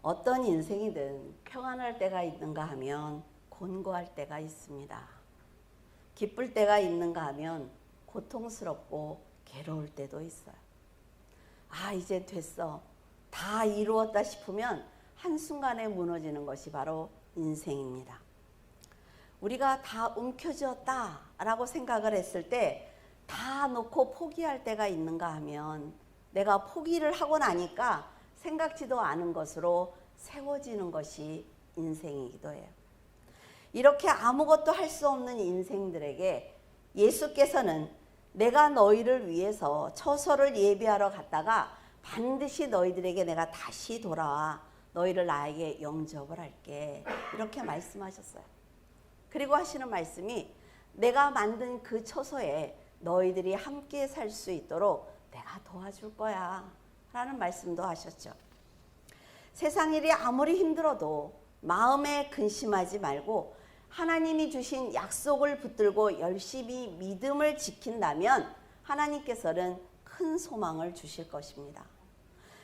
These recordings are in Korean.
어떤 인생이든 평안할 때가 있는가 하면 곤고할 때가 있습니다. 기쁠 때가 있는가 하면 고통스럽고 괴로울 때도 있어요. 아, 이제 됐어. 다 이루었다 싶으면 한순간에 무너지는 것이 바로 인생입니다. 우리가 다 움켜쥐었다 라고 생각을 했을 때 다 놓고 포기할 때가 있는가 하면 내가 포기를 하고 나니까 생각지도 않은 것으로 세워지는 것이 인생이기도 해요. 이렇게 아무것도 할 수 없는 인생들에게 예수께서는 내가 너희를 위해서 처소를 예비하러 갔다가 반드시 너희들에게 내가 다시 돌아와 너희를 나에게 영접을 할게, 이렇게 말씀하셨어요. 그리고 하시는 말씀이 내가 만든 그 처소에 너희들이 함께 살 수 있도록 내가 도와줄 거야 라는 말씀도 하셨죠. 세상 일이 아무리 힘들어도 마음에 근심하지 말고 하나님이 주신 약속을 붙들고 열심히 믿음을 지킨다면 하나님께서는 큰 소망을 주실 것입니다.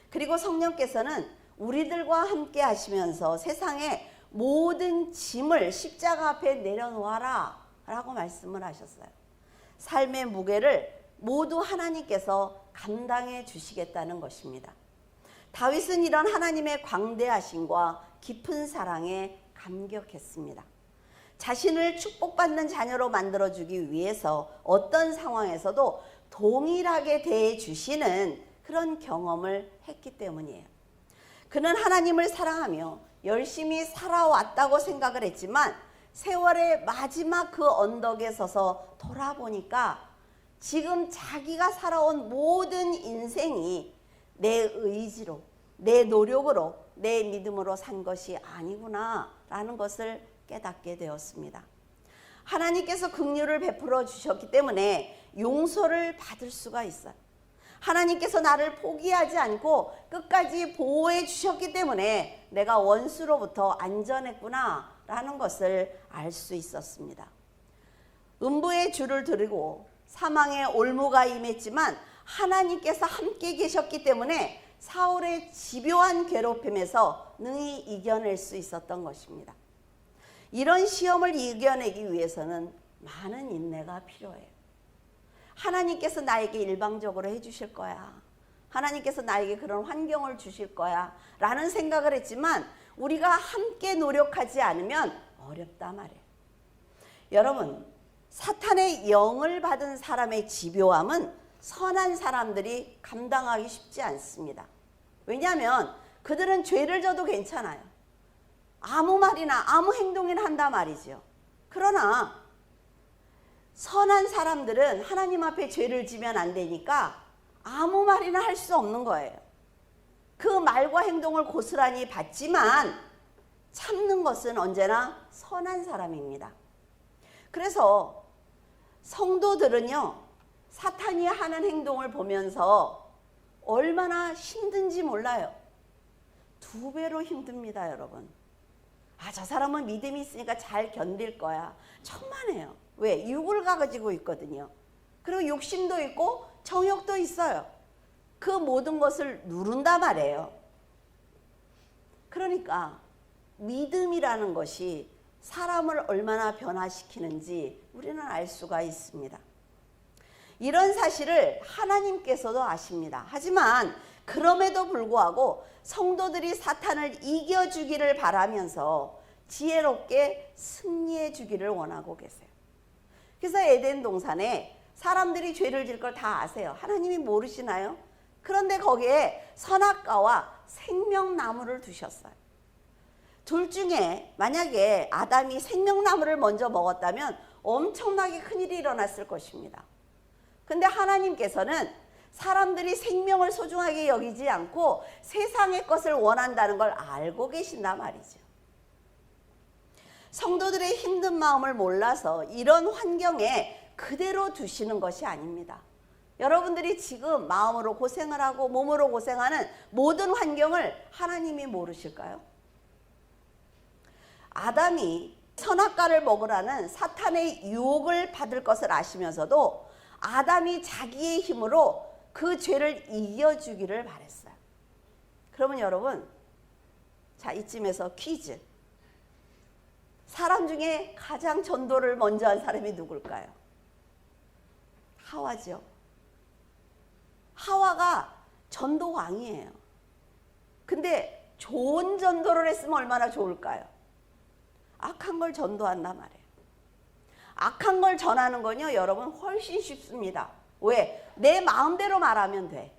그리고 성령께서는 우리들과 함께 하시면서 세상의 모든 짐을 십자가 앞에 내려놓아라 라고 말씀을 하셨어요. 삶의 무게를 모두 하나님께서 감당해 주시겠다는 것입니다. 다윗은 이런 하나님의 광대하심과 깊은 사랑에 감격했습니다. 자신을 축복받는 자녀로 만들어주기 위해서 어떤 상황에서도 동일하게 대해주시는 그런 경험을 했기 때문이에요. 그는 하나님을 사랑하며 열심히 살아왔다고 생각을 했지만 세월의 마지막 그 언덕에 서서 돌아보니까 지금 자기가 살아온 모든 인생이 내 의지로, 내 노력으로, 내 믿음으로 산 것이 아니구나 라는 것을 깨닫게 되었습니다. 하나님께서 긍휼을 베풀어 주셨기 때문에 용서를 받을 수가 있어요. 하나님께서 나를 포기하지 않고 끝까지 보호해 주셨기 때문에 내가 원수로부터 안전했구나 라는 것을 알 수 있었습니다. 음부의 줄을 들고 사망의 올무가 임했지만 하나님께서 함께 계셨기 때문에 사울의 집요한 괴롭힘에서 능히 이겨낼 수 있었던 것입니다. 이런 시험을 이겨내기 위해서는 많은 인내가 필요해요. 하나님께서 나에게 일방적으로 해주실 거야, 하나님께서 나에게 그런 환경을 주실 거야 라는 생각을 했지만 우리가 함께 노력하지 않으면 어렵다 말이에요. 여러분, 사탄의 영을 받은 사람의 집요함은 선한 사람들이 감당하기 쉽지 않습니다. 왜냐하면 그들은 죄를 져도 괜찮아요. 아무 말이나 아무 행동이나 한단 말이죠. 그러나 선한 사람들은 하나님 앞에 죄를 지면 안 되니까 아무 말이나 할 수 없는 거예요. 그 말과 행동을 고스란히 받지만 참는 것은 언제나 선한 사람입니다. 그래서 성도들은요, 사탄이 하는 행동을 보면서 얼마나 힘든지 몰라요. 2배로 힘듭니다, 여러분. 아, 저 사람은 믿음이 있으니까 잘 견딜 거야. 천만에요. 왜? 육을 가지고 있거든요. 그리고 욕심도 있고 정욕도 있어요. 그 모든 것을 누른단 말이에요. 그러니까 믿음이라는 것이 사람을 얼마나 변화시키는지 우리는 알 수가 있습니다. 이런 사실을 하나님께서도 아십니다. 하지만 그럼에도 불구하고 성도들이 사탄을 이겨주기를 바라면서 지혜롭게 승리해 주기를 원하고 계세요. 그래서 에덴 동산에 사람들이 죄를 질 걸 다 아세요. 하나님이 모르시나요? 그런데 거기에 선악과와 생명나무를 두셨어요. 둘 중에 만약에 아담이 생명나무를 먼저 먹었다면 엄청나게 큰일이 일어났을 것입니다. 근데 하나님께서는 사람들이 생명을 소중하게 여기지 않고 세상의 것을 원한다는 걸 알고 계신단 말이죠. 성도들의 힘든 마음을 몰라서 이런 환경에 그대로 두시는 것이 아닙니다. 여러분들이 지금 마음으로 고생을 하고 몸으로 고생하는 모든 환경을 하나님이 모르실까요? 아담이 선악과를 먹으라는 사탄의 유혹을 받을 것을 아시면서도 아담이 자기의 힘으로 그 죄를 이겨주기를 바랬어요. 그러면 여러분, 자, 이쯤에서 퀴즈. 사람 중에 가장 전도를 먼저 한 사람이 누굴까요? 하와죠. 하와가 전도 왕이에요. 근데 좋은 전도를 했으면 얼마나 좋을까요? 악한 걸 전도한단 말이에요. 악한 걸 전하는 건요, 여러분 훨씬 쉽습니다. 왜? 내 마음대로 말하면 돼.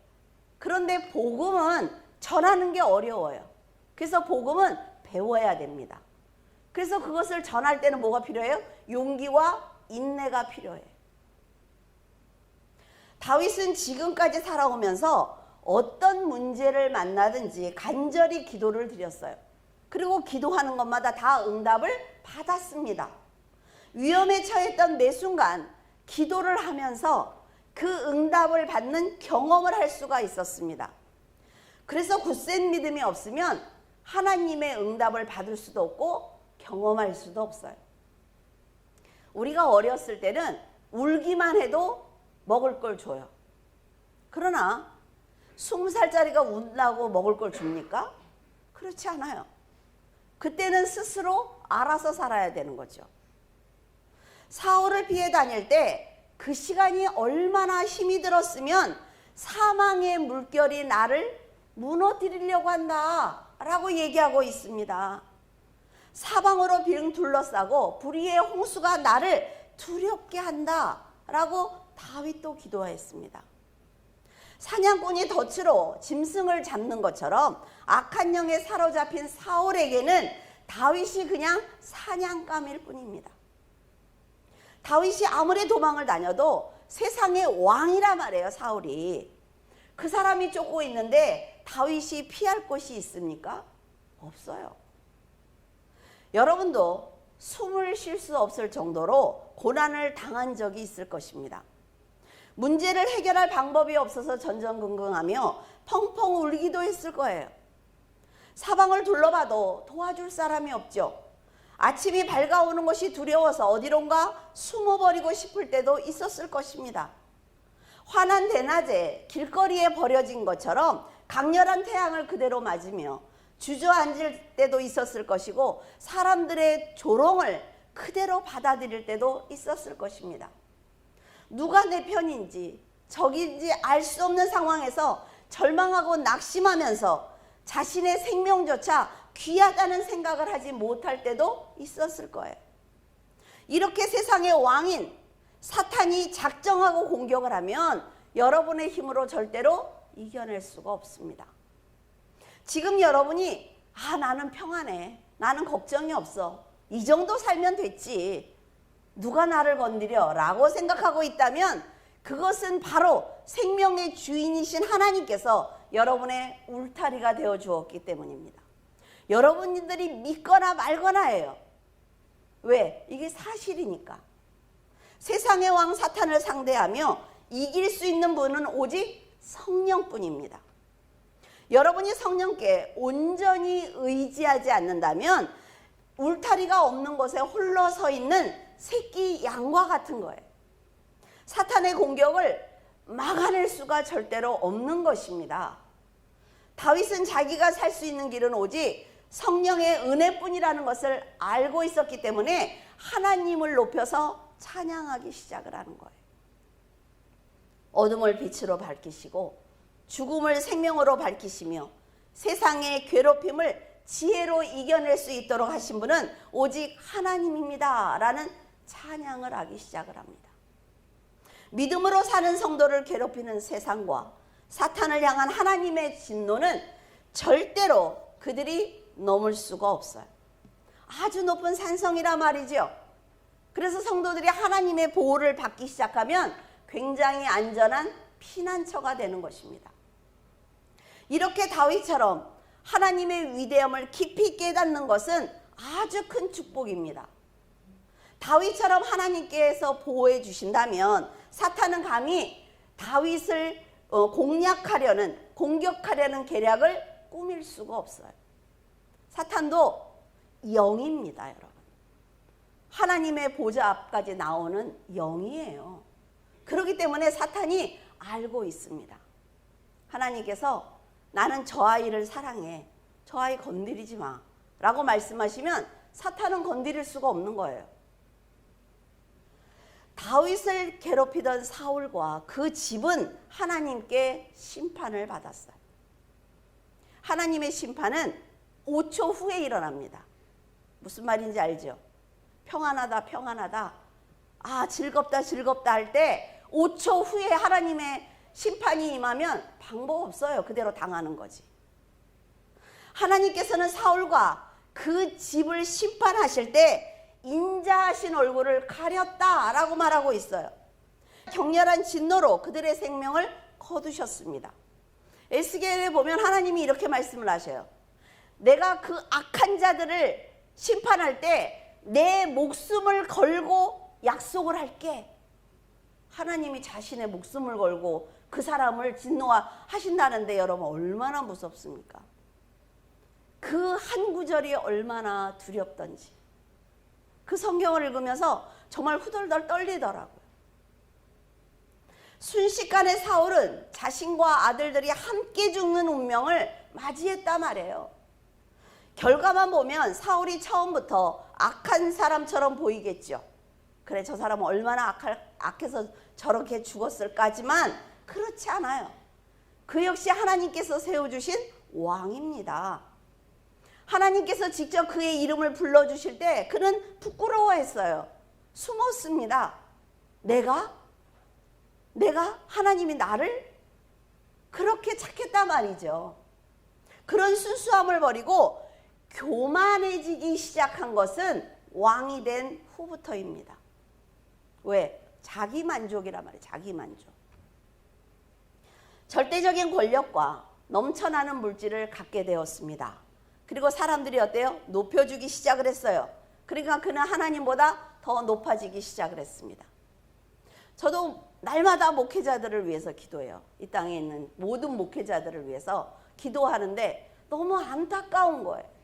그런데 복음은 전하는 게 어려워요. 그래서 복음은 배워야 됩니다. 그래서 그것을 전할 때는 뭐가 필요해요? 용기와 인내가 필요해요. 다윗은 지금까지 살아오면서 어떤 문제를 만나든지 간절히 기도를 드렸어요. 그리고 기도하는 것마다 다 응답을 받았습니다. 위험에 처했던 매 순간 기도를 하면서 그 응답을 받는 경험을 할 수가 있었습니다. 그래서 굳센 믿음이 없으면 하나님의 응답을 받을 수도 없고 경험할 수도 없어요. 우리가 어렸을 때는 울기만 해도 먹을 걸 줘요. 그러나 20살짜리가 운다고 먹을 걸 줍니까? 그렇지 않아요. 그때는 스스로 알아서 살아야 되는 거죠. 사울을 피해 다닐 때 그 시간이 얼마나 힘이 들었으면 사망의 물결이 나를 무너뜨리려고 한다 라고 얘기하고 있습니다. 사방으로 빙 둘러싸고 불의의 홍수가 나를 두렵게 한다 라고 다윗도 기도했습니다. 사냥꾼이 덫으로 짐승을 잡는 것처럼 악한 영에 사로잡힌 사울에게는 다윗이 그냥 사냥감일 뿐입니다. 다윗이 아무리 도망을 다녀도 세상의 왕이라 말이에요, 사울이. 그 사람이 쫓고 있는데 다윗이 피할 곳이 있습니까? 없어요. 여러분도 숨을 쉴 수 없을 정도로 고난을 당한 적이 있을 것입니다. 문제를 해결할 방법이 없어서 전전긍긍하며 펑펑 울기도 했을 거예요. 사방을 둘러봐도 도와줄 사람이 없죠. 아침이 밝아오는 것이 두려워서 어디론가 숨어버리고 싶을 때도 있었을 것입니다. 환한 대낮에 길거리에 버려진 것처럼 강렬한 태양을 그대로 맞으며 주저앉을 때도 있었을 것이고 사람들의 조롱을 그대로 받아들일 때도 있었을 것입니다. 누가 내 편인지 적인지 알 수 없는 상황에서 절망하고 낙심하면서 자신의 생명조차 귀하다는 생각을 하지 못할 때도 있었을 거예요. 이렇게 세상의 왕인 사탄이 작정하고 공격을 하면 여러분의 힘으로 절대로 이겨낼 수가 없습니다. 지금 여러분이 나는 평안해, 나는 걱정이 없어, 이 정도 살면 됐지, 누가 나를 건드려 라고 생각하고 있다면 그것은 바로 생명의 주인이신 하나님께서 여러분의 울타리가 되어 주었기 때문입니다. 여러분들이 믿거나 말거나예요. 왜? 이게 사실이니까. 세상의 왕 사탄을 상대하며 이길 수 있는 분은 오직 성령뿐입니다. 여러분이 성령께 온전히 의지하지 않는다면 울타리가 없는 곳에 홀로 서 있는 새끼 양과 같은 거예요. 사탄의 공격을 막아낼 수가 절대로 없는 것입니다. 다윗은 자기가 살 수 있는 길은 오직 성령의 은혜뿐이라는 것을 알고 있었기 때문에 하나님을 높여서 찬양하기 시작을 하는 거예요. 어둠을 빛으로 밝히시고 죽음을 생명으로 밝히시며 세상의 괴롭힘을 지혜로 이겨낼 수 있도록 하신 분은 오직 하나님입니다 라는 찬양을 하기 시작을 합니다. 믿음으로 사는 성도를 괴롭히는 세상과 사탄을 향한 하나님의 진노는 절대로 그들이 넘을 수가 없어요. 아주 높은 산성이라 말이죠. 그래서 성도들이 하나님의 보호를 받기 시작하면 굉장히 안전한 피난처가 되는 것입니다. 이렇게 다윗처럼 하나님의 위대함을 깊이 깨닫는 것은 아주 큰 축복입니다. 다윗처럼 하나님께서 보호해 주신다면 사탄은 감히 다윗을 공격하려는 계략을 꾸밀 수가 없어요. 사탄도 영입니다, 여러분. 하나님의 보좌 앞까지 나오는 영이에요. 그렇기 때문에 사탄이 알고 있습니다. 하나님께서 나는 저 아이를 사랑해, 저 아이 건드리지 마 라고 말씀하시면 사탄은 건드릴 수가 없는 거예요. 다윗을 괴롭히던 사울과 그 집은 하나님께 심판을 받았어요. 하나님의 심판은 5초 후에 일어납니다. 무슨 말인지 알죠? 평안하다 평안하다, 아 즐겁다 즐겁다 할 때 5초 후에 하나님의 심판이 임하면 방법 없어요. 그대로 당하는 거지. 하나님께서는 사울과 그 집을 심판하실 때 인자하신 얼굴을 가렸다라고 말하고 있어요. 격렬한 진노로 그들의 생명을 거두셨습니다. 에스겔에 보면 하나님이 이렇게 말씀을 하셔요. 내가 그 악한 자들을 심판할 때 내 목숨을 걸고 약속을 할게. 하나님이 자신의 목숨을 걸고 그 사람을 진노하신다는데 여러분 얼마나 무섭습니까? 그 한 구절이 얼마나 두렵던지 그 성경을 읽으면서 정말 후덜덜 떨리더라고요. 순식간에 사울은 자신과 아들들이 함께 죽는 운명을 맞이했단 말이에요. 결과만 보면 사울이 처음부터 악한 사람처럼 보이겠죠. 그래 저 사람은 얼마나 악해서 저렇게 죽었을까지만 그렇지 않아요. 그 역시 하나님께서 세워주신 왕입니다. 하나님께서 직접 그의 이름을 불러주실 때 그는 부끄러워했어요. 숨었습니다. 내가 하나님이 나를 그렇게 착했단 말이죠. 그런 순수함을 버리고 교만해지기 시작한 것은 왕이 된 후부터입니다. 왜? 자기 만족이란 말이에요. 자기 만족. 절대적인 권력과 넘쳐나는 물질을 갖게 되었습니다. 그리고 사람들이 어때요? 높여주기 시작을 했어요. 그러니까 그는 하나님보다 더 높아지기 시작을 했습니다. 저도 날마다 목회자들을 위해서 기도해요. 이 땅에 있는 모든 목회자들을 위해서 기도하는데 너무 안타까운 거예요.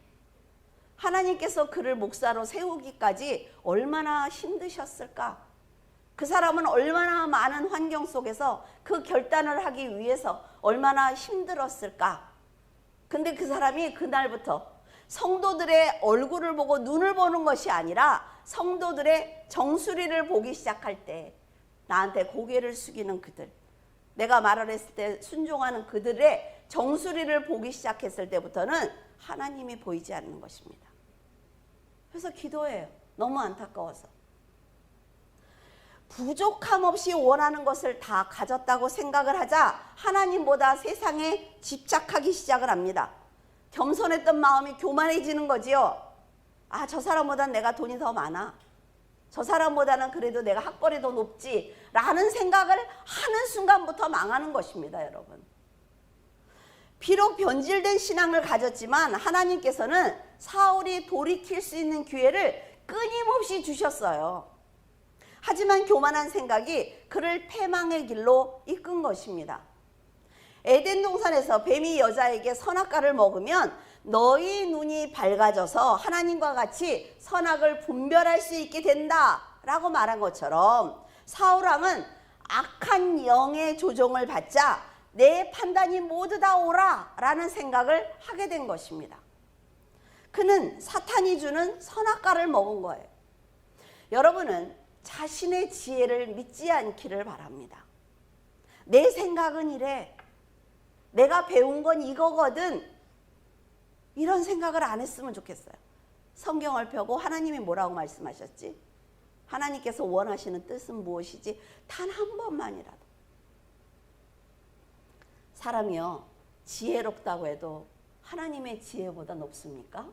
하나님께서 그를 목사로 세우기까지 얼마나 힘드셨을까? 그 사람은 얼마나 많은 환경 속에서 그 결단을 하기 위해서 얼마나 힘들었을까? 근데 그 사람이 그날부터 성도들의 얼굴을 보고 눈을 보는 것이 아니라 성도들의 정수리를 보기 시작할 때 나한테 고개를 숙이는 그들, 내가 말을 했을 때 순종하는 그들의 정수리를 보기 시작했을 때부터는 하나님이 보이지 않는 것입니다. 그래서 기도해요. 너무 안타까워서. 부족함 없이 원하는 것을 다 가졌다고 생각을 하자 하나님보다 세상에 집착하기 시작을 합니다. 겸손했던 마음이 교만해지는 거지요. 아, 저 사람보다 내가 돈이 더 많아. 저 사람보다는 그래도 내가 학벌이 더 높지 라는 생각을 하는 순간부터 망하는 것입니다, 여러분. 비록 변질된 신앙을 가졌지만 하나님께서는 사울이 돌이킬 수 있는 기회를 끊임없이 주셨어요. 하지만 교만한 생각이 그를 패망의 길로 이끈 것입니다. 에덴 동산에서 뱀이 여자에게 선악과를 먹으면 너희 눈이 밝아져서 하나님과 같이 선악을 분별할 수 있게 된다 라고 말한 것처럼 사울 왕은 악한 영의 조종을 받자 내 판단이 모두 다 옳아 라는 생각을 하게 된 것입니다. 그는 사탄이 주는 선악과를 먹은 거예요. 여러분은 자신의 지혜를 믿지 않기를 바랍니다. 내 생각은 이래. 내가 배운 건 이거거든. 이런 생각을 안 했으면 좋겠어요. 성경을 펴고 하나님이 뭐라고 말씀하셨지? 하나님께서 원하시는 뜻은 무엇이지? 단 한 번만이라도. 사람이요, 지혜롭다고 해도 하나님의 지혜보다 높습니까?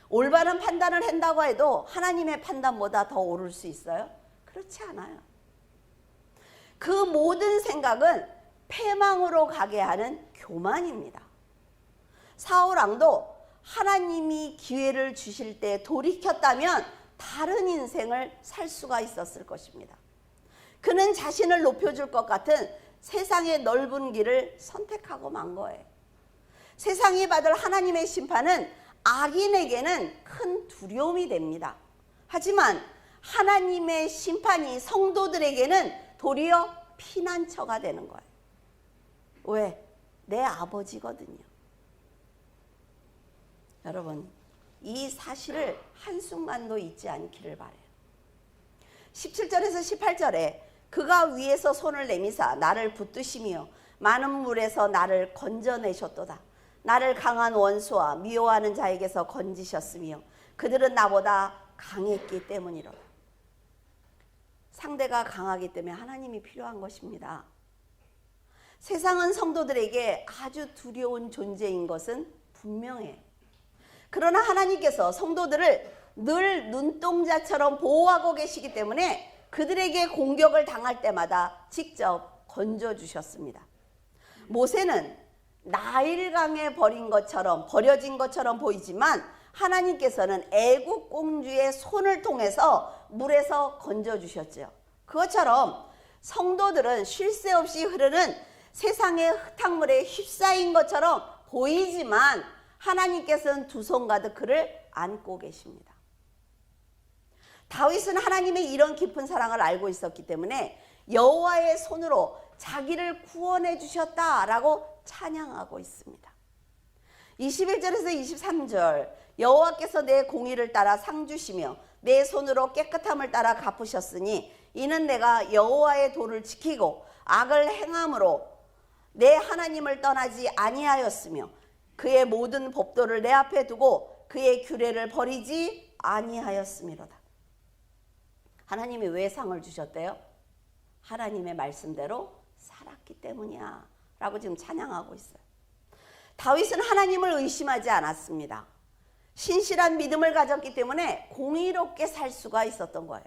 올바른 판단을 한다고 해도 하나님의 판단보다 더 옳을 수 있어요? 그렇지 않아요. 그 모든 생각은 패망으로 가게 하는 교만입니다. 사울 왕도 하나님이 기회를 주실 때 돌이켰다면 다른 인생을 살 수가 있었을 것입니다. 그는 자신을 높여줄 것 같은 세상의 넓은 길을 선택하고 만 거예요. 세상이 받을 하나님의 심판은 악인에게는 큰 두려움이 됩니다. 하지만 하나님의 심판이 성도들에게는 도리어 피난처가 되는 거예요. 왜? 내 아버지거든요. 여러분, 이 사실을 한순간도 잊지 않기를 바라요. 17절에서 18절에 그가 위에서 손을 내미사 나를 붙드시며 많은 물에서 나를 건져내셨도다. 나를 강한 원수와 미워하는 자에게서 건지셨으며 그들은 나보다 강했기 때문이로다. 상대가 강하기 때문에 하나님이 필요한 것입니다. 세상은 성도들에게 아주 두려운 존재인 것은 분명해요. 그러나 하나님께서 성도들을 늘 눈동자처럼 보호하고 계시기 때문에 그들에게 공격을 당할 때마다 직접 건져주셨습니다. 모세는 나일강에 버려진 것처럼 보이지만 하나님께서는 애국 공주의 손을 통해서 물에서 건져주셨죠. 그것처럼 성도들은 쉴 새 없이 흐르는 세상의 흙탕물에 휩싸인 것처럼 보이지만 하나님께서는 두 손 가득 그를 안고 계십니다. 다윗은 하나님의 이런 깊은 사랑을 알고 있었기 때문에 여호와의 손으로 자기를 구원해 주셨다라고 찬양하고 있습니다. 21절에서 23절 여호와께서 내 공의를 따라 상 주시며 내 손으로 깨끗함을 따라 갚으셨으니 이는 내가 여호와의 도를 지키고 악을 행함으로 내 하나님을 떠나지 아니하였으며 그의 모든 법도를 내 앞에 두고 그의 규례를 버리지 아니하였음이로다. 하나님이 왜 상을 주셨대요? 하나님의 말씀대로 살았기 때문이야 라고 지금 찬양하고 있어요. 다윗은 하나님을 의심하지 않았습니다. 신실한 믿음을 가졌기 때문에 공의롭게 살 수가 있었던 거예요.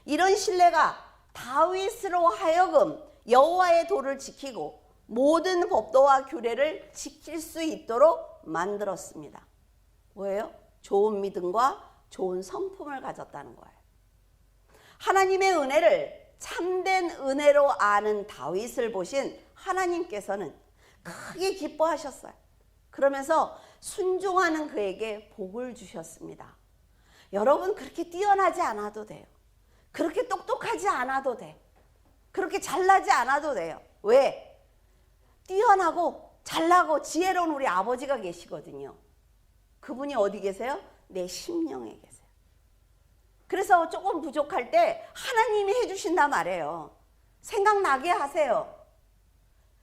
이런 신뢰가 다윗으로 하여금 여호와의 도를 지키고 모든 법도와 규례를 지킬 수 있도록 만들었습니다. 뭐예요? 좋은 믿음과 좋은 성품을 가졌다는 거예요. 하나님의 은혜를 참된 은혜로 아는 다윗을 보신 하나님께서는 크게 기뻐하셨어요. 그러면서 순종하는 그에게 복을 주셨습니다. 여러분, 그렇게 뛰어나지 않아도 돼요. 그렇게 똑똑하지 않아도 돼. 그렇게 잘나지 않아도 돼요. 왜? 뛰어나고 잘나고 지혜로운 우리 아버지가 계시거든요. 그분이 어디 계세요? 내 심령에 계세요. 그래서 조금 부족할 때 하나님이 해주신단 말이에요. 생각나게 하세요.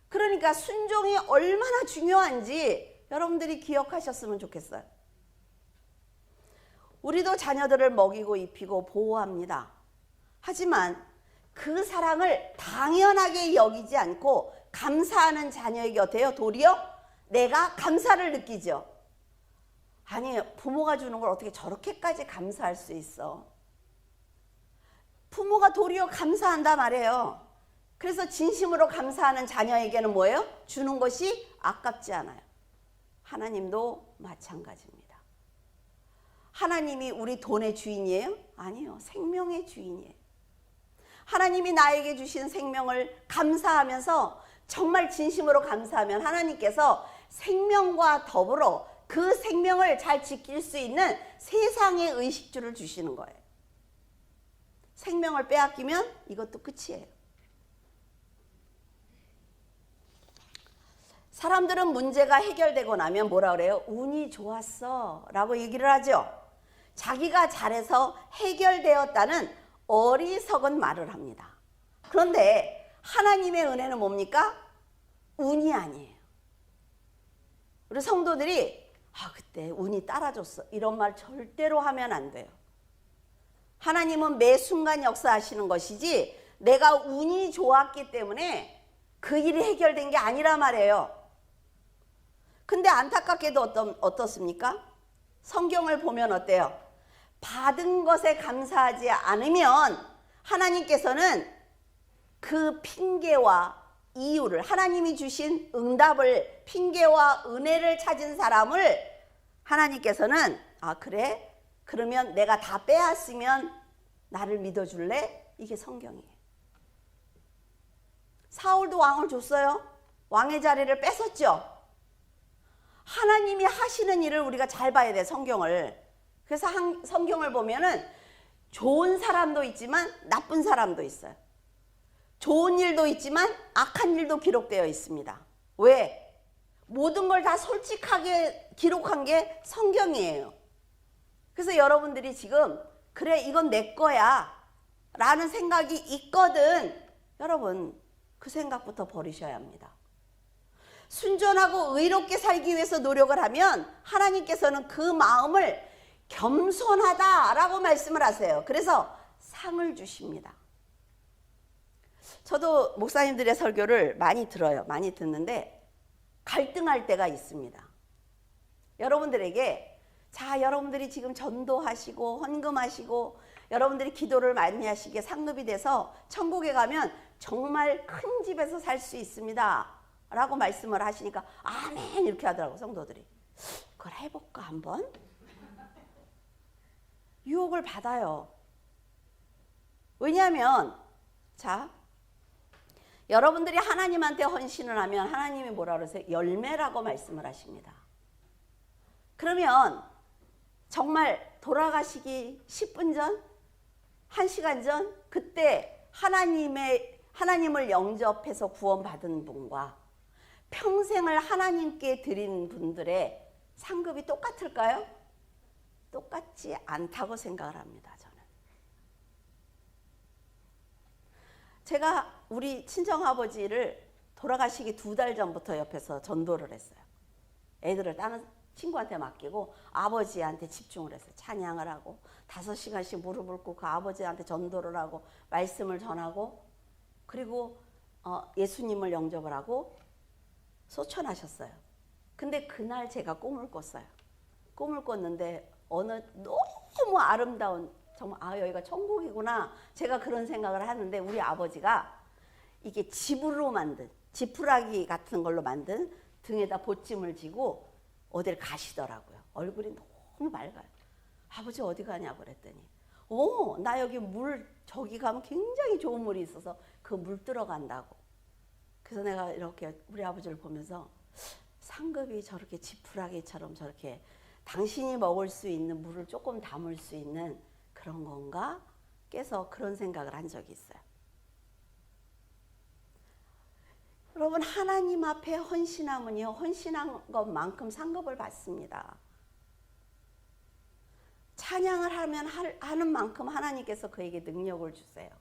그러니까 순종이 얼마나 중요한지 여러분들이 기억하셨으면 좋겠어요. 우리도 자녀들을 먹이고 입히고 보호합니다. 하지만 그 사랑을 당연하게 여기지 않고 감사하는 자녀에게 어때요? 도리어 내가 감사를 느끼죠. 아니, 부모가 주는 걸 어떻게 저렇게까지 감사할 수 있어? 부모가 도리어 감사한단 말이에요. 그래서 진심으로 감사하는 자녀에게는 뭐예요? 주는 것이 아깝지 않아요. 하나님도 마찬가지입니다. 하나님이 우리 돈의 주인이에요? 아니요. 생명의 주인이에요. 하나님이 나에게 주신 생명을 감사하면서 정말 진심으로 감사하면 하나님께서 생명과 더불어 그 생명을 잘 지킬 수 있는 세상의 의식주를 주시는 거예요. 생명을 빼앗기면 이것도 끝이에요. 사람들은 문제가 해결되고 나면 뭐라 그래요? 운이 좋았어 라고 얘기를 하죠. 자기가 잘해서 해결되었다는 어리석은 말을 합니다. 그런데 하나님의 은혜는 뭡니까? 운이 아니에요. 우리 성도들이 그때 운이 따라줬어 이런 말 절대로 하면 안 돼요. 하나님은 매 순간 역사하시는 것이지 내가 운이 좋았기 때문에 그 일이 해결된 게 아니라 말이에요. 근데 안타깝게도 어떻습니까? 성경을 보면 어때요? 받은 것에 감사하지 않으면 하나님께서는 그 핑계와 이유를, 하나님이 주신 응답을, 핑계와 은혜를 찾은 사람을 하나님께서는 그래? 그러면 내가 다 빼앗으면 나를 믿어줄래? 이게 성경이에요. 사울도 왕을 줬어요. 왕의 자리를 뺏었죠. 하나님이 하시는 일을 우리가 잘 봐야 돼, 성경을. 그래서 성경을 보면은 좋은 사람도 있지만 나쁜 사람도 있어요. 좋은 일도 있지만 악한 일도 기록되어 있습니다. 왜? 모든 걸 다 솔직하게 기록한 게 성경이에요. 그래서 여러분들이 지금 그래 이건 내 거야 라는 생각이 있거든, 여러분 그 생각부터 버리셔야 합니다. 순전하고 의롭게 살기 위해서 노력을 하면 하나님께서는 그 마음을 겸손하다라고 말씀을 하세요. 그래서 상을 주십니다. 저도 목사님들의 설교를 많이 들어요. 많이 듣는데 갈등할 때가 있습니다. 여러분들에게 자, 여러분들이 지금 전도하시고 헌금하시고 여러분들이 기도를 많이 하시기에 상급이 돼서 천국에 가면 정말 큰 집에서 살 수 있습니다 라고 말씀을 하시니까 아멘 이렇게 하더라고 성도들이. 그걸 해볼까 한번? 유혹을 받아요. 왜냐하면 자, 여러분들이 하나님한테 헌신을 하면 하나님이 뭐라 그러세요? 열매라고 말씀을 하십니다. 그러면 정말 돌아가시기 10분 전, 1시간 전 그때 하나님을 영접해서 구원받은 분과 평생을 하나님께 드린 분들의 상급이 똑같을까요? 똑같지 않다고 생각을 합니다. 저는. 제가 우리 친정아버지를 돌아가시기 2달 전부터 옆에서 전도를 했어요. 애들을 다른 친구한테 맡기고 아버지한테 집중을 했어요. 찬양을 하고 5시간씩 무릎을 꿇고 아버지한테 전도를 하고 말씀을 전하고 그리고 예수님을 영접을 하고 소천하셨어요. 근데 그날 제가 꿈을 꿨어요. 꿈을 꿨는데 어느 너무 아름다운 정말 여기가 천국이구나 제가 그런 생각을 하는데 우리 아버지가 이게 지브로 만든 지푸라기 같은 걸로 만든 등에다 보찜을 지고 어딜 가시더라고요. 얼굴이 너무 맑아요. 아버지 어디 가냐고 그랬더니 나 여기 물 저기 가면 굉장히 좋은 물이 있어서 그 물 들어간다고. 그래서 내가 이렇게 우리 아버지를 보면서 상급이 저렇게 지푸라기처럼 저렇게 당신이 먹을 수 있는 물을 조금 담을 수 있는 그런 건가? 깨서 그런 생각을 한 적이 있어요. 여러분 하나님 앞에 헌신하면요 헌신한 것만큼 상급을 받습니다. 찬양을 하는 만큼 하나님께서 그에게 능력을 주세요.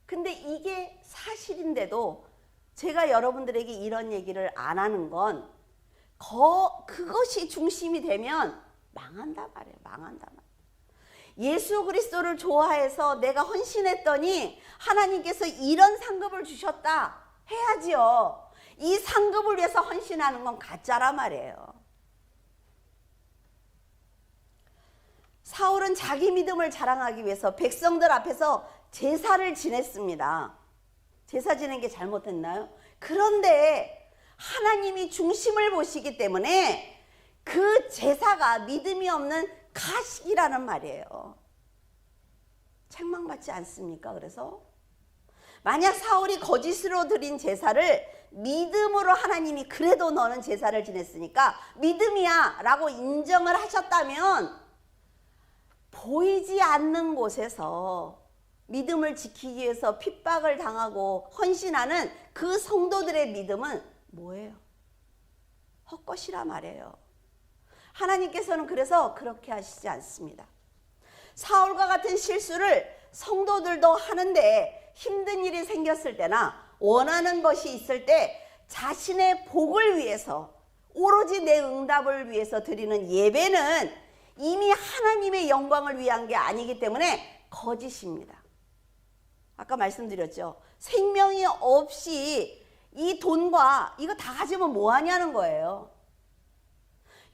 근데 이게 사실인데도 제가 여러분들에게 이런 얘기를 안 하는 건 그것이 중심이 되면 망한단 말이에요. 망한단 말이에요. 예수 그리스도를 좋아해서 내가 헌신했더니 하나님께서 이런 상급을 주셨다 해야지요. 이 상급을 위해서 헌신하는 건 가짜라 말이에요. 사울은 자기 믿음을 자랑하기 위해서 백성들 앞에서 제사를 지냈습니다. 제사 지낸 게 잘못했나요? 그런데 하나님이 중심을 보시기 때문에 그 제사가 믿음이 없는 가식이라는 말이에요. 책망받지 않습니까? 그래서 만약 사울이 거짓으로 드린 제사를 믿음으로 하나님이 그래도 너는 제사를 지냈으니까 믿음이야 라고 인정을 하셨다면 보이지 않는 곳에서 믿음을 지키기 위해서 핍박을 당하고 헌신하는 그 성도들의 믿음은 뭐예요? 헛것이라 말이에요. 하나님께서는 그래서 그렇게 하시지 않습니다. 사울과 같은 실수를 성도들도 하는데 힘든 일이 생겼을 때나 원하는 것이 있을 때 자신의 복을 위해서 오로지 내 응답을 위해서 드리는 예배는 이미 하나님의 영광을 위한 게 아니기 때문에 거짓입니다. 아까 말씀드렸죠. 생명이 없이 이 돈과 이거 다 가지면 뭐 하냐는 거예요.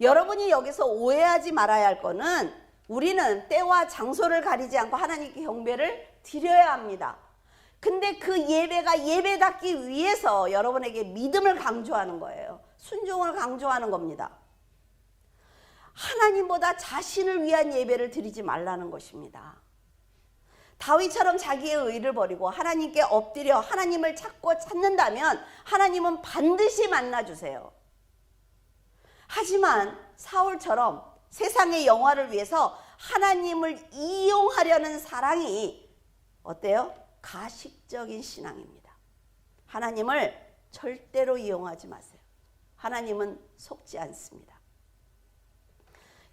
여러분이 여기서 오해하지 말아야 할 거는 우리는 때와 장소를 가리지 않고 하나님께 경배를 드려야 합니다. 근데 그 예배가 예배답기 위해서 여러분에게 믿음을 강조하는 거예요. 순종을 강조하는 겁니다. 하나님보다 자신을 위한 예배를 드리지 말라는 것입니다. 다윗처럼 자기의 의를 버리고 하나님께 엎드려 하나님을 찾는다면 하나님은 반드시 만나주세요. 하지만 사울처럼 세상의 영화를 위해서 하나님을 이용하려는 사랑이 어때요? 가식적인 신앙입니다. 하나님을 절대로 이용하지 마세요. 하나님은 속지 않습니다.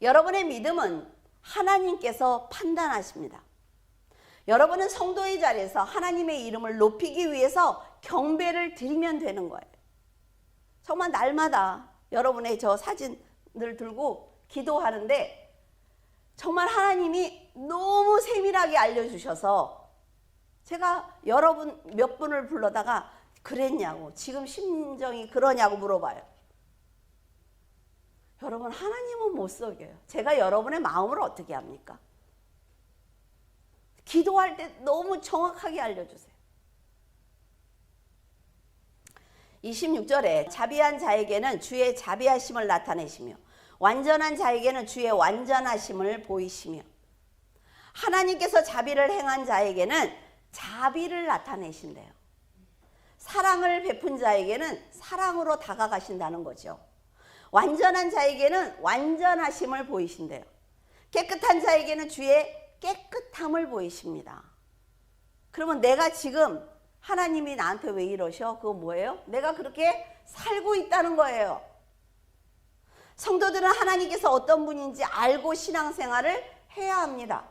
여러분의 믿음은 하나님께서 판단하십니다. 여러분은 성도의 자리에서 하나님의 이름을 높이기 위해서 경배를 드리면 되는 거예요. 정말 날마다 여러분의 저 사진을 들고 기도하는데 정말 하나님이 너무 세밀하게 알려주셔서 제가 여러분 몇 분을 불러다가 그랬냐고, 지금 심정이 그러냐고 물어봐요. 여러분, 하나님은 못 속여요. 제가 여러분의 마음을 어떻게 합니까? 기도할 때 너무 정확하게 알려주세요. 26절에 자비한 자에게는 주의 자비하심을 나타내시며 완전한 자에게는 주의 완전하심을 보이시며, 하나님께서 자비를 행한 자에게는 자비를 나타내신대요. 사랑을 베푼 자에게는 사랑으로 다가가신다는 거죠. 완전한 자에게는 완전하심을 보이신대요. 깨끗한 자에게는 주의 깨끗함을 보이십니다. 그러면 내가 지금 하나님이 나한테 왜 이러셔? 그거 뭐예요? 내가 그렇게 살고 있다는 거예요. 성도들은 하나님께서 어떤 분인지 알고 신앙생활을 해야 합니다.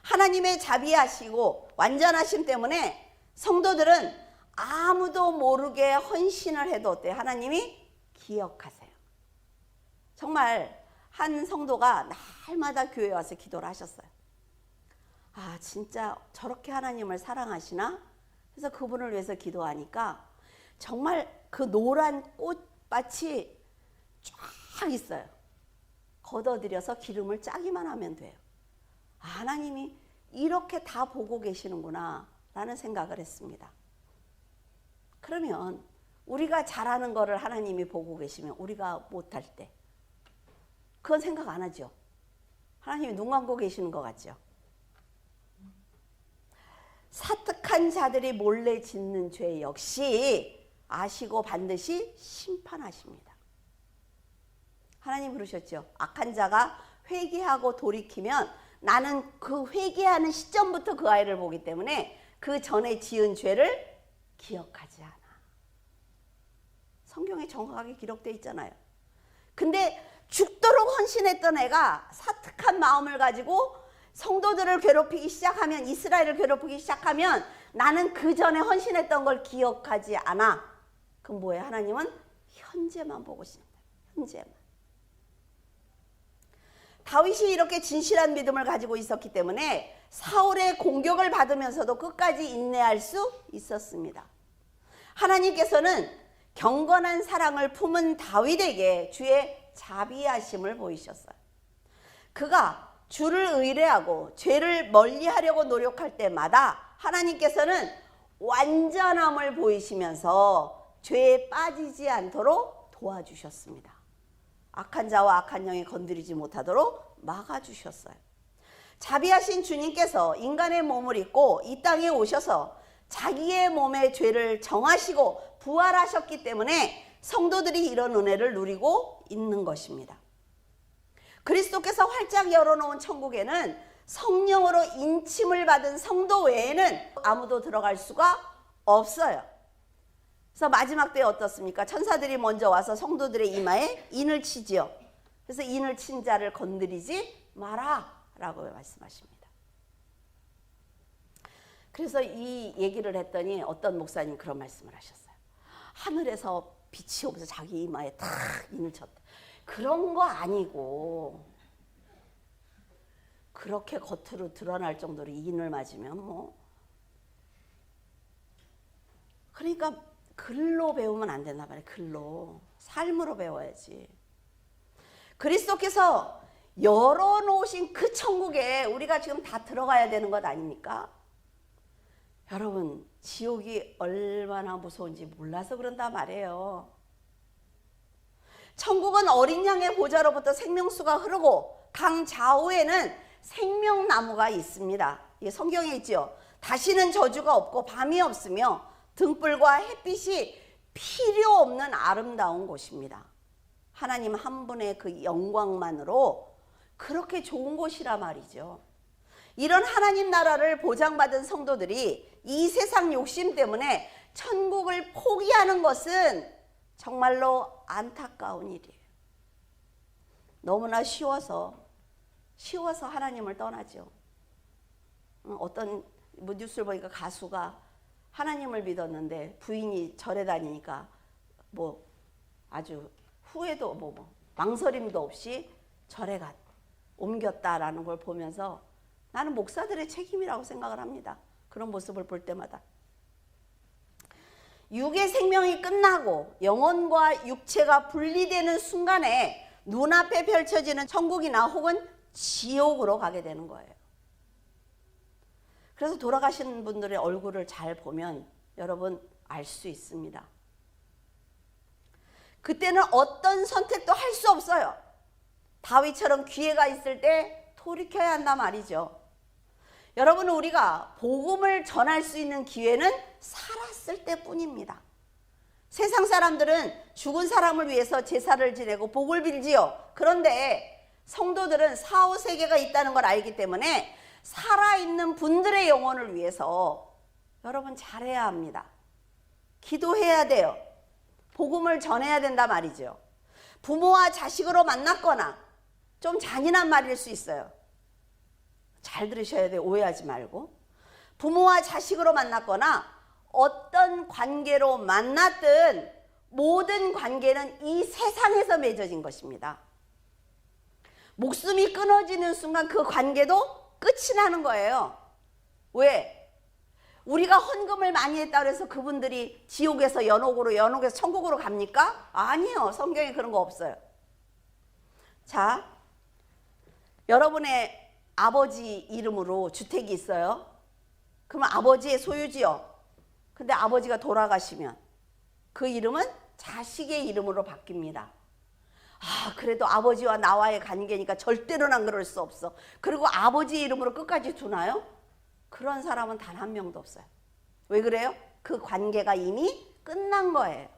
하나님의 자비하시고 완전하심 때문에 성도들은 아무도 모르게 헌신을 해도 어때요? 하나님이 기억하세요. 정말 한 성도가 날마다 교회에 와서 기도를 하셨어요. 아, 진짜 저렇게 하나님을 사랑하시나? 그래서 그분을 위해서 기도하니까 정말 그 노란 꽃밭이 쫙 있어요. 걷어들여서 기름을 짜기만 하면 돼요. 아, 하나님이 이렇게 다 보고 계시는구나 라는 생각을 했습니다. 그러면 우리가 잘하는 거를 하나님이 보고 계시면 우리가 못할 때 그건 생각 안 하죠. 하나님이 눈 감고 계시는 것 같죠. 사특한 자들이 몰래 짓는 죄 역시 아시고 반드시 심판하십니다. 하나님 그러셨죠. 악한 자가 회개하고 돌이키면 나는 그 회개하는 시점부터 그 아이를 보기 때문에 그 전에 지은 죄를 기억하지 않아. 성경에 정확하게 기록되어 있잖아요. 근데 죽도록 헌신했던 애가 사특한 마음을 가지고 성도들을 괴롭히기 시작하면, 이스라엘을 괴롭히기 시작하면 나는 그 전에 헌신했던 걸 기억하지 않아. 그럼 뭐예요? 하나님은 현재만 보고 계신다. 현재만. 다윗이 이렇게 진실한 믿음을 가지고 있었기 때문에 사울의 공격을 받으면서도 끝까지 인내할 수 있었습니다. 하나님께서는 경건한 사랑을 품은 다윗에게 주의 자비하심을 보이셨어요. 그가 주를 의뢰하고 죄를 멀리하려고 노력할 때마다 하나님께서는 완전함을 보이시면서 죄에 빠지지 않도록 도와주셨습니다. 악한 자와 악한 영이 건드리지 못하도록 막아주셨어요. 자비하신 주님께서 인간의 몸을 입고 이 땅에 오셔서 자기의 몸의 죄를 정하시고 부활하셨기 때문에 성도들이 이런 은혜를 누리고 있는 것입니다. 그리스도께서 활짝 열어놓은 천국에는 성령으로 인침을 받은 성도 외에는 아무도 들어갈 수가 없어요. 그래서 마지막 때에 어떻습니까? 천사들이 먼저 와서 성도들의 이마에 인을 치지요. 그래서 인을 친 자를 건드리지 마라 라고 말씀하십니다. 그래서 이 얘기를 했더니 어떤 목사님 그런 말씀을 하셨어요. 하늘에서 빛이 오면서 자기 이마에 탁 인을 쳤다. 그런 거 아니고 그렇게 겉으로 드러날 정도로 인을 맞으면 뭐, 그러니까 글로 배우면 안 된단 말이에요. 글로. 삶으로 배워야지. 그리스도께서 열어놓으신 그 천국에 우리가 지금 다 들어가야 되는 것 아닙니까? 여러분, 지옥이 얼마나 무서운지 몰라서 그런단 말이에요. 천국은 어린 양의 보좌로부터 생명수가 흐르고 강 좌우에는 생명나무가 있습니다. 이게 성경에 있죠. 다시는 저주가 없고 밤이 없으며 등불과 햇빛이 필요 없는 아름다운 곳입니다. 하나님 한 분의 그 영광만으로 그렇게 좋은 곳이라 말이죠. 이런 하나님 나라를 보장받은 성도들이 이 세상 욕심 때문에 천국을 포기하는 것은 정말로 안타까운 일이에요. 너무나 쉬워서 하나님을 떠나죠. 어떤 뉴스를 보니까 가수가 하나님을 믿었는데 부인이 절에 다니니까 뭐 아주 후회도 망설임도 없이 절에 옮겼다라는 걸 보면서 나는 목사들의 책임이라고 생각을 합니다. 그런 모습을 볼 때마다. 육의 생명이 끝나고 영혼과 육체가 분리되는 순간에 눈앞에 펼쳐지는 천국이나 혹은 지옥으로 가게 되는 거예요. 그래서 돌아가신 분들의 얼굴을 잘 보면 여러분 알 수 있습니다. 그때는 어떤 선택도 할 수 없어요. 다윗처럼 기회가 있을 때 돌이켜야 한단 말이죠. 여러분, 우리가 복음을 전할 수 있는 기회는 살았을 때뿐입니다. 세상 사람들은 죽은 사람을 위해서 제사를 지내고 복을 빌지요. 그런데 성도들은 사후세계가 있다는 걸 알기 때문에 살아있는 분들의 영혼을 위해서 여러분 잘해야 합니다. 기도해야 돼요. 복음을 전해야 된다 말이죠. 부모와 자식으로 만났거나 좀 잔인한 말일 수 있어요. 잘 들으셔야 돼요. 오해하지 말고. 부모와 자식으로 만났거나 어떤 관계로 만났든 모든 관계는 이 세상에서 맺어진 것입니다. 목숨이 끊어지는 순간 그 관계도 끝이 나는 거예요. 왜? 우리가 헌금을 많이 했다고 해서 그분들이 지옥에서 연옥에서 천국으로 갑니까? 아니요. 성경에 그런 거 없어요. 자, 여러분의 아버지 이름으로 주택이 있어요. 그러면 아버지의 소유지요. 근데 아버지가 돌아가시면 그 이름은 자식의 이름으로 바뀝니다. 그래도 아버지와 나와의 관계니까 절대로 난 그럴 수 없어. 그리고 아버지 이름으로 끝까지 두나요? 그런 사람은 단 한 명도 없어요. 왜 그래요? 그 관계가 이미 끝난 거예요.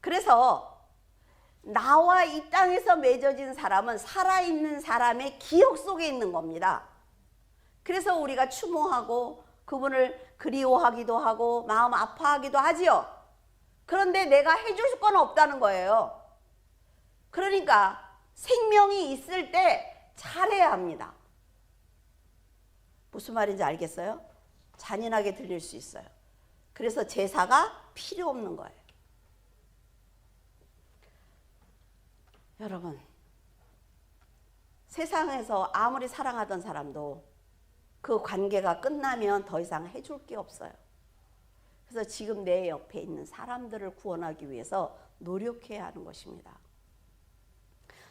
그래서 나와 이 땅에서 맺어진 사람은 살아있는 사람의 기억 속에 있는 겁니다. 그래서 우리가 추모하고 그분을 그리워하기도 하고 마음 아파하기도 하지요. 그런데 내가 해줄 건 없다는 거예요. 그러니까 생명이 있을 때 잘해야 합니다. 무슨 말인지 알겠어요? 잔인하게 들릴 수 있어요. 그래서 제사가 필요 없는 거예요. 여러분, 세상에서 아무리 사랑하던 사람도 그 관계가 끝나면 더 이상 해줄 게 없어요. 그래서 지금 내 옆에 있는 사람들을 구원하기 위해서 노력해야 하는 것입니다.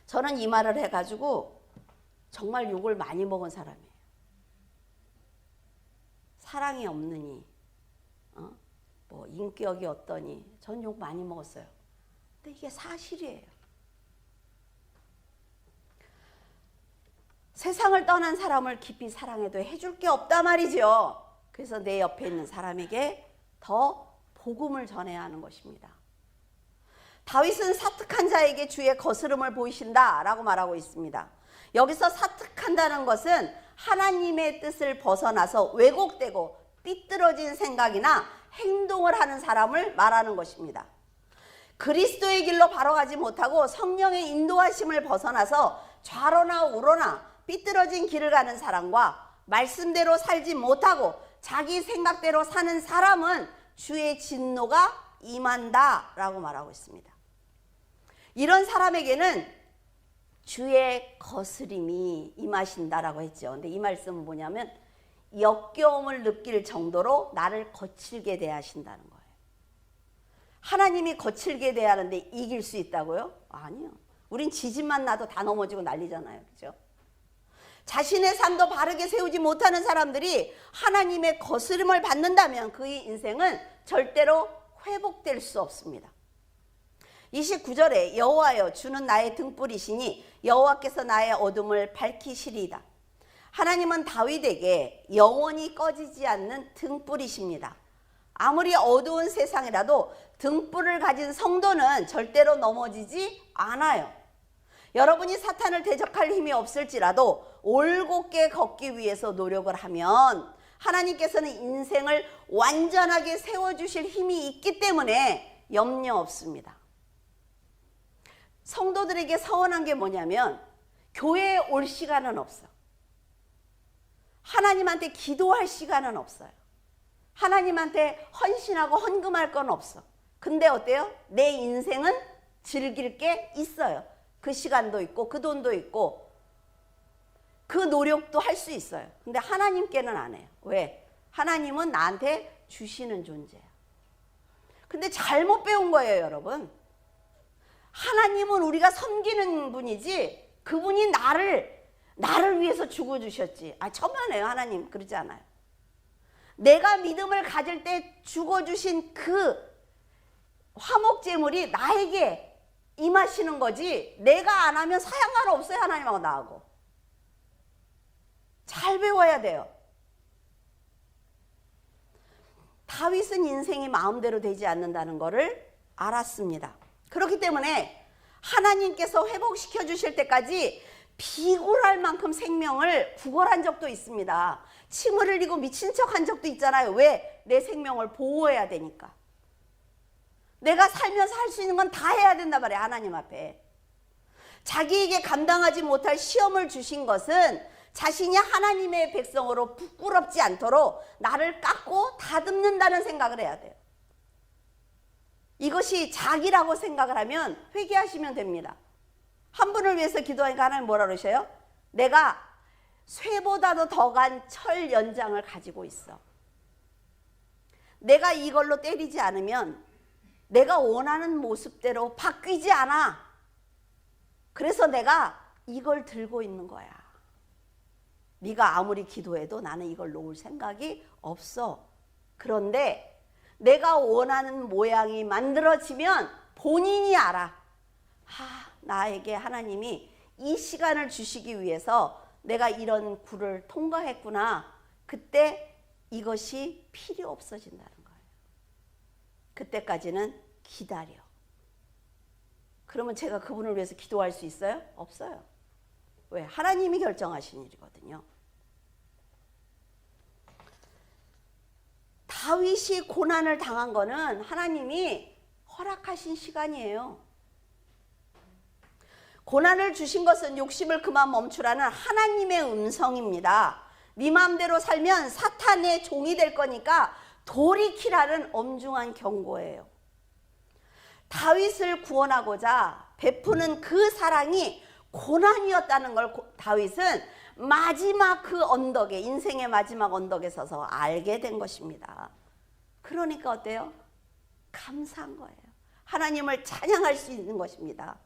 저는 이 말을 해가지고 정말 욕을 많이 먹은 사람이에요. 사랑이 없느니, 뭐 인격이 어떠니, 전 욕 많이 먹었어요. 근데 이게 사실이에요. 세상을 떠난 사람을 깊이 사랑해도 해줄 게 없단 말이죠. 그래서 내 옆에 있는 사람에게 더 복음을 전해야 하는 것입니다. 다윗은 사특한 자에게 주의 거스름을 보이신다라고 말하고 있습니다. 여기서 사특한다는 것은 하나님의 뜻을 벗어나서 왜곡되고 삐뚤어진 생각이나 행동을 하는 사람을 말하는 것입니다. 그리스도의 길로 바로 가지 못하고 성령의 인도하심을 벗어나서 좌로나 우로나 삐뚤어진 길을 가는 사람과 말씀대로 살지 못하고 자기 생각대로 사는 사람은 주의 진노가 임한다라고 말하고 있습니다. 이런 사람에게는 주의 거스림이 임하신다라고 했죠. 근데 이 말씀은 뭐냐면 역겨움을 느낄 정도로 나를 거칠게 대하신다는 거예요. 하나님이 거칠게 대하는데 이길 수 있다고요? 아니요. 우린 지진만 나도 다 넘어지고 난리잖아요. 그죠? 자신의 삶도 바르게 세우지 못하는 사람들이 하나님의 거스름을 받는다면 그의 인생은 절대로 회복될 수 없습니다. 29절에 여호와여 주는 나의 등불이시니 여호와께서 나의 어둠을 밝히시리이다. 하나님은 다윗에게 영원히 꺼지지 않는 등불이십니다. 아무리 어두운 세상이라도 등불을 가진 성도는 절대로 넘어지지 않아요. 여러분이 사탄을 대적할 힘이 없을지라도 올곧게 걷기 위해서 노력을 하면 하나님께서는 인생을 완전하게 세워주실 힘이 있기 때문에 염려 없습니다. 성도들에게 서운한 게 뭐냐면 교회에 올 시간은 없어. 하나님한테 기도할 시간은 없어요. 하나님한테 헌신하고 헌금할 건 없어. 근데 어때요? 내 인생은 즐길 게 있어요. 그 시간도 있고 그 돈도 있고 그 노력도 할 수 있어요. 근데 하나님께는 안 해요. 왜? 하나님은 나한테 주시는 존재예요. 근데 잘못 배운 거예요, 여러분. 하나님은 우리가 섬기는 분이지 그분이 나를 위해서 죽어주셨지. 천만에요. 하나님 그러지 않아요. 내가 믿음을 가질 때 죽어주신 그 화목제물이 나에게 임하시는 거지 내가 안 하면 상관없어요. 하나님하고 나하고. 잘 배워야 돼요. 다윗은 인생이 마음대로 되지 않는다는 것을 알았습니다. 그렇기 때문에 하나님께서 회복시켜 주실 때까지 비굴할 만큼 생명을 구걸한 적도 있습니다. 침을 흘리고 미친 척한 적도 있잖아요. 왜? 내 생명을 보호해야 되니까. 내가 살면서 할 수 있는 건 다 해야 된단 말이에요. 하나님 앞에. 자기에게 감당하지 못할 시험을 주신 것은 자신이 하나님의 백성으로 부끄럽지 않도록 나를 깎고 다듬는다는 생각을 해야 돼요. 이것이 자기라고 생각을 하면 회개하시면 됩니다. 한 분을 위해서 기도하니까 하나님 뭐라 그러셔요? 내가 쇠보다도 더간 철 연장을 가지고 있어. 내가 이걸로 때리지 않으면 내가 원하는 모습대로 바뀌지 않아. 그래서 내가 이걸 들고 있는 거야. 네가 아무리 기도해도 나는 이걸 놓을 생각이 없어. 그런데 내가 원하는 모양이 만들어지면 본인이 알아. 나에게 하나님이 이 시간을 주시기 위해서 내가 이런 굴을 통과했구나. 그때 이것이 필요 없어진다는 거예요. 그때까지는 기다려. 그러면 제가 그분을 위해서 기도할 수 있어요? 없어요. 왜? 하나님이 결정하신 일이거든요. 다윗이 고난을 당한 거는 하나님이 허락하신 시간이에요. 고난을 주신 것은 욕심을 그만 멈추라는 하나님의 음성입니다. 네 마음대로 살면 사탄의 종이 될 거니까 돌이키라는 엄중한 경고예요. 다윗을 구원하고자 베푸는 그 사랑이 고난이었다는 걸 다윗은 마지막 그 언덕에, 인생의 마지막 언덕에 서서 알게 된 것입니다. 그러니까 어때요? 감사한 거예요. 하나님을 찬양할 수 있는 것입니다.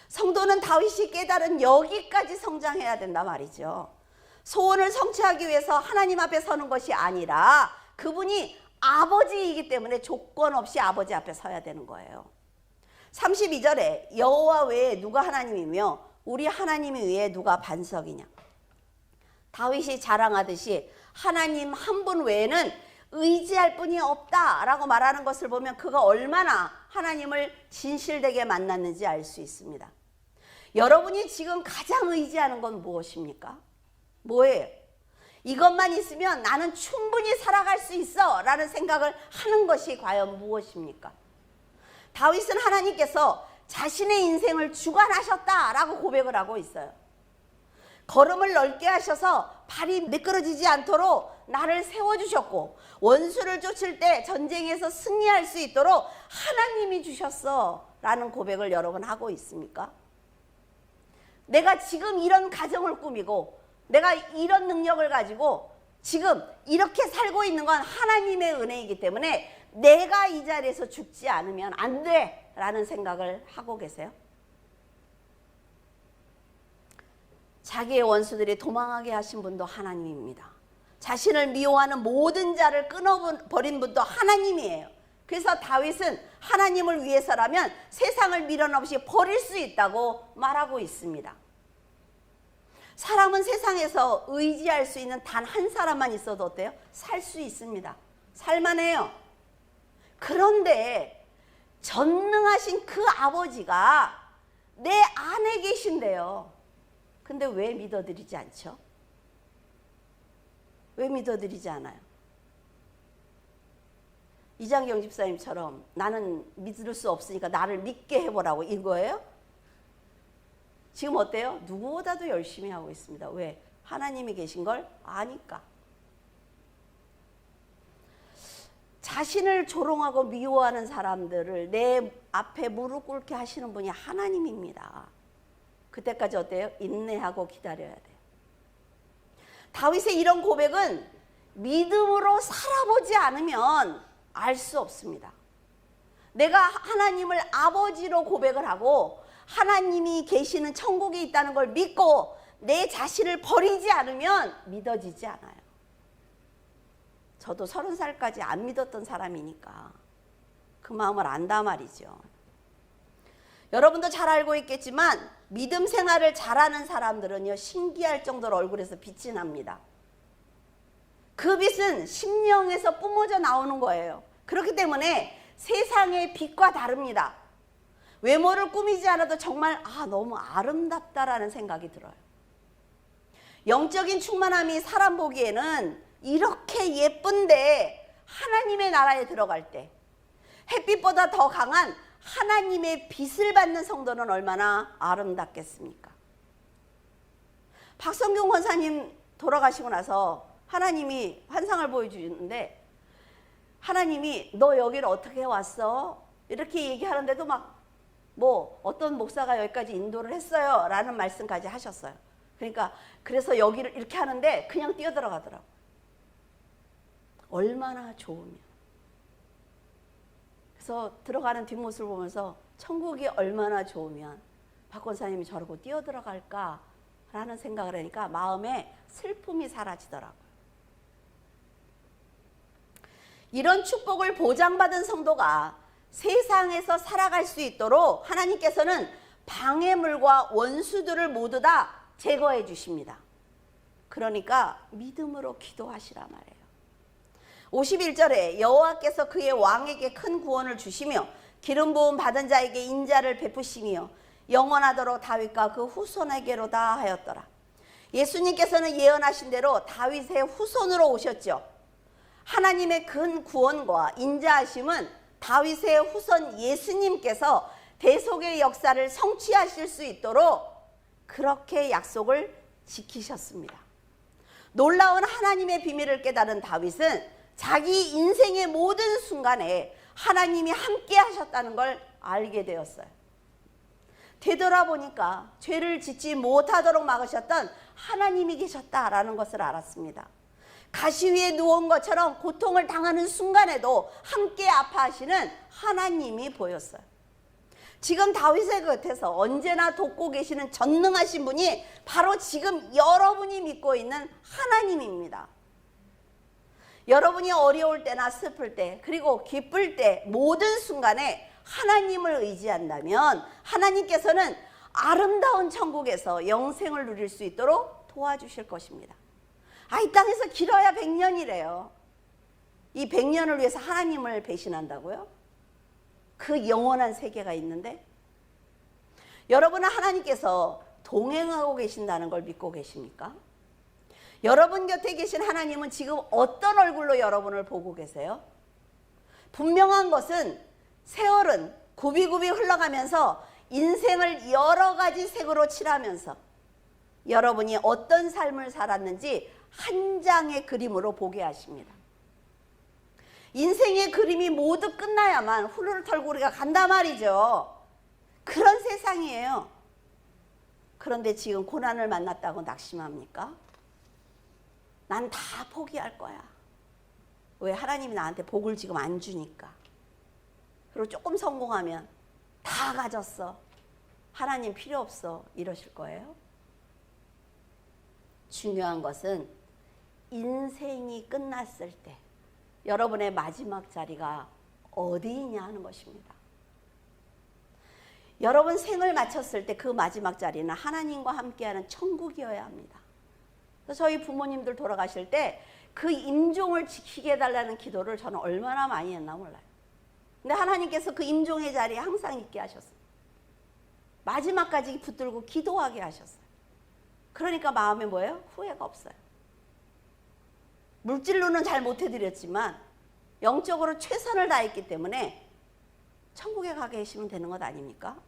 성도는 다윗이 깨달은 여기까지 성장해야 된다 말이죠. 소원을 성취하기 위해서 하나님 앞에 서는 것이 아니라 그분이 아버지이기 때문에 조건 없이 아버지 앞에 서야 되는 거예요. 32절에 여호와 외에 누가 하나님이며 우리 하나님 외에 누가 반석이냐. 다윗이 자랑하듯이 하나님 한 분 외에는 의지할 분이 없다라고 말하는 것을 보면 그가 얼마나 하나님을 진실되게 만났는지 알 수 있습니다. 여러분이 지금 가장 의지하는 건 무엇입니까? 뭐예요? 이것만 있으면 나는 충분히 살아갈 수 있어 라는 생각을 하는 것이 과연 무엇입니까? 다윗은 하나님께서 자신의 인생을 주관하셨다라고 고백을 하고 있어요. 걸음을 넓게 하셔서 발이 미끄러지지 않도록 나를 세워주셨고 원수를 쫓을 때 전쟁에서 승리할 수 있도록 하나님이 주셨어 라는 고백을 여러분 하고 있습니까? 내가 지금 이런 가정을 꾸미고 내가 이런 능력을 가지고 지금 이렇게 살고 있는 건 하나님의 은혜이기 때문에 내가 이 자리에서 죽지 않으면 안 돼 라는 생각을 하고 계세요? 자기의 원수들이 도망하게 하신 분도 하나님입니다. 자신을 미워하는 모든 자를 끊어버린 분도 하나님이에요. 그래서 다윗은 하나님을 위해서라면 세상을 미련 없이 버릴 수 있다고 말하고 있습니다. 사람은 세상에서 의지할 수 있는 단 한 사람만 있어도 어때요? 살 수 있습니다. 살만해요. 그런데 전능하신 그 아버지가 내 안에 계신데요. 근데 왜 믿어드리지 않죠? 왜 믿어드리지 않아요? 이장경 집사님처럼 나는 믿을 수 없으니까 나를 믿게 해보라고 이거예요? 지금 어때요? 누구보다도 열심히 하고 있습니다. 왜? 하나님이 계신 걸 아니까. 자신을 조롱하고 미워하는 사람들을 내 앞에 무릎 꿇게 하시는 분이 하나님입니다. 그때까지 어때요? 인내하고 기다려야 돼요. 다윗의 이런 고백은 믿음으로 살아보지 않으면 알 수 없습니다. 내가 하나님을 아버지로 고백을 하고 하나님이 계시는 천국에 있다는 걸 믿고 내 자신을 버리지 않으면 믿어지지 않아요. 저도 30살까지 안 믿었던 사람이니까 그 마음을 안다 말이죠. 여러분도 잘 알고 있겠지만 믿음 생활을 잘하는 사람들은요, 신기할 정도로 얼굴에서 빛이 납니다. 그 빛은 심령에서 뿜어져 나오는 거예요. 그렇기 때문에 세상의 빛과 다릅니다. 외모를 꾸미지 않아도 정말 너무 아름답다라는 생각이 들어요. 영적인 충만함이 사람 보기에는 이렇게 예쁜데 하나님의 나라에 들어갈 때 햇빛보다 더 강한 하나님의 빛을 받는 성도는 얼마나 아름답겠습니까? 박성경 권사님 돌아가시고 나서 하나님이 환상을 보여주는데 하나님이 너 여기를 어떻게 왔어? 이렇게 얘기하는데도 어떤 목사가 여기까지 인도를 했어요 라는 말씀까지 하셨어요. 그러니까 그래서 여기를 이렇게 하는데 그냥 뛰어들어가더라고. 얼마나 좋으면. 그래서 들어가는 뒷모습을 보면서 천국이 얼마나 좋으면 박 권사님이 저러고 뛰어들어갈까 라는 생각을 하니까 마음에 슬픔이 사라지더라고요. 이런 축복을 보장받은 성도가 세상에서 살아갈 수 있도록 하나님께서는 방해물과 원수들을 모두 다 제거해 주십니다. 그러니까 믿음으로 기도하시라 말이에요. 51절에 여호와께서 그의 왕에게 큰 구원을 주시며 기름 부음 받은 자에게 인자를 베푸시며 영원하도록 다윗과 그 후손에게로다 하였더라. 예수님께서는 예언하신 대로 다윗의 후손으로 오셨죠. 하나님의 큰 구원과 인자하심은 다윗의 후손 예수님께서 대속의 역사를 성취하실 수 있도록 그렇게 약속을 지키셨습니다. 놀라운 하나님의 비밀을 깨달은 다윗은 자기 인생의 모든 순간에 하나님이 함께 하셨다는 걸 알게 되었어요. 되돌아보니까 죄를 짓지 못하도록 막으셨던 하나님이 계셨다라는 것을 알았습니다. 가시 위에 누운 것처럼 고통을 당하는 순간에도 함께 아파하시는 하나님이 보였어요. 지금 다윗의 곁에서 언제나 돕고 계시는 전능하신 분이 바로 지금 여러분이 믿고 있는 하나님입니다. 여러분이 어려울 때나 슬플 때 그리고 기쁠 때 모든 순간에 하나님을 의지한다면 하나님께서는 아름다운 천국에서 영생을 누릴 수 있도록 도와주실 것입니다. 이 땅에서 길어야 100년이래요. 이 100년을 위해서 하나님을 배신한다고요? 그 영원한 세계가 있는데 여러분은 하나님께서 동행하고 계신다는 걸 믿고 계십니까? 여러분 곁에 계신 하나님은 지금 어떤 얼굴로 여러분을 보고 계세요? 분명한 것은 세월은 굽이굽이 흘러가면서 인생을 여러 가지 색으로 칠하면서 여러분이 어떤 삶을 살았는지 한 장의 그림으로 보게 하십니다. 인생의 그림이 모두 끝나야만 후루를 털고 우리가 간단 말이죠. 그런 세상이에요. 그런데 지금 고난을 만났다고 낙심합니까? 난 다 포기할 거야. 왜? 하나님이 나한테 복을 지금 안 주니까. 그리고 조금 성공하면 다 가졌어. 하나님 필요 없어. 이러실 거예요? 중요한 것은 인생이 끝났을 때 여러분의 마지막 자리가 어디 있냐 하는 것입니다. 여러분 생을 마쳤을 때 그 마지막 자리는 하나님과 함께하는 천국이어야 합니다. 그래서 저희 부모님들 돌아가실 때 그 임종을 지키게 해달라는 기도를 저는 얼마나 많이 했나 몰라요. 근데 하나님께서 그 임종의 자리에 항상 있게 하셨어요. 마지막까지 붙들고 기도하게 하셨어요. 그러니까 마음에 뭐예요? 후회가 없어요. 물질로는 잘 못해드렸지만 영적으로 최선을 다했기 때문에 천국에 가 계시면 되는 것 아닙니까?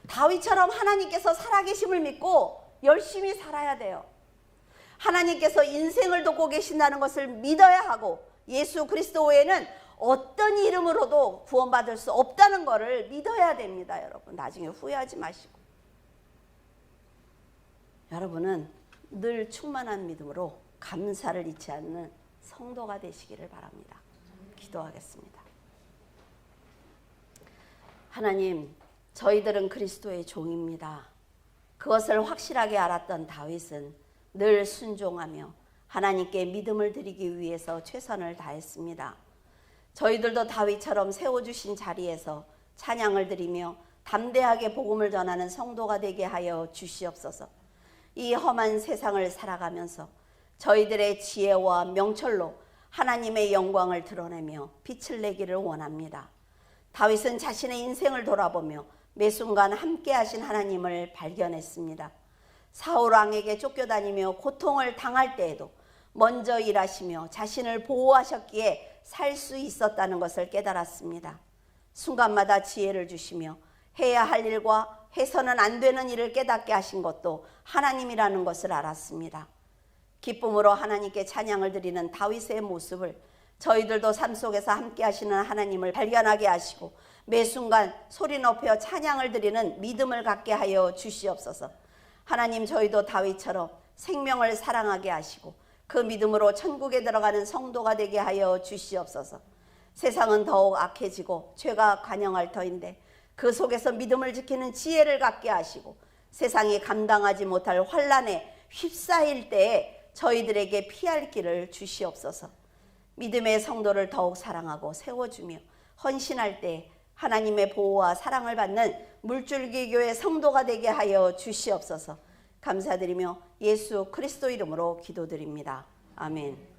다윗처럼 하나님께서 살아계심을 믿고 열심히 살아야 돼요. 하나님께서 인생을 돕고 계신다는 것을 믿어야 하고 예수 그리스도 외에는 어떤 이름으로도 구원받을 수 없다는 것을 믿어야 됩니다. 여러분, 나중에 후회하지 마시고. 여러분은 늘 충만한 믿음으로 감사를 잊지 않는 성도가 되시기를 바랍니다. 기도하겠습니다. 하나님, 저희들은 그리스도의 종입니다. 그것을 확실하게 알았던 다윗은 늘 순종하며 하나님께 믿음을 드리기 위해서 최선을 다했습니다. 저희들도 다윗처럼 세워주신 자리에서 찬양을 드리며 담대하게 복음을 전하는 성도가 되게 하여 주시옵소서. 이 험한 세상을 살아가면서 저희들의 지혜와 명철로 하나님의 영광을 드러내며 빛을 내기를 원합니다. 다윗은 자신의 인생을 돌아보며 매 순간 함께 하신 하나님을 발견했습니다. 사울 왕에게 쫓겨다니며 고통을 당할 때에도 먼저 일하시며 자신을 보호하셨기에 살 수 있었다는 것을 깨달았습니다. 순간마다 지혜를 주시며 해야 할 일과 해서는 안 되는 일을 깨닫게 하신 것도 하나님이라는 것을 알았습니다. 기쁨으로 하나님께 찬양을 드리는 다윗의 모습을 저희들도 삶 속에서 함께 하시는 하나님을 발견하게 하시고 매 순간 소리 높여 찬양을 드리는 믿음을 갖게 하여 주시옵소서. 하나님, 저희도 다윗처럼 생명을 사랑하게 하시고 그 믿음으로 천국에 들어가는 성도가 되게 하여 주시옵소서. 세상은 더욱 악해지고 죄가 관영할 터인데 그 속에서 믿음을 지키는 지혜를 갖게 하시고 세상이 감당하지 못할 환난에 휩싸일 때에 저희들에게 피할 길을 주시옵소서. 믿음의 성도를 더욱 사랑하고 세워주며 헌신할 때 하나님의 보호와 사랑을 받는 물줄기 교회 성도가 되게 하여 주시옵소서. 감사드리며 예수 그리스도 이름으로 기도드립니다. 아멘.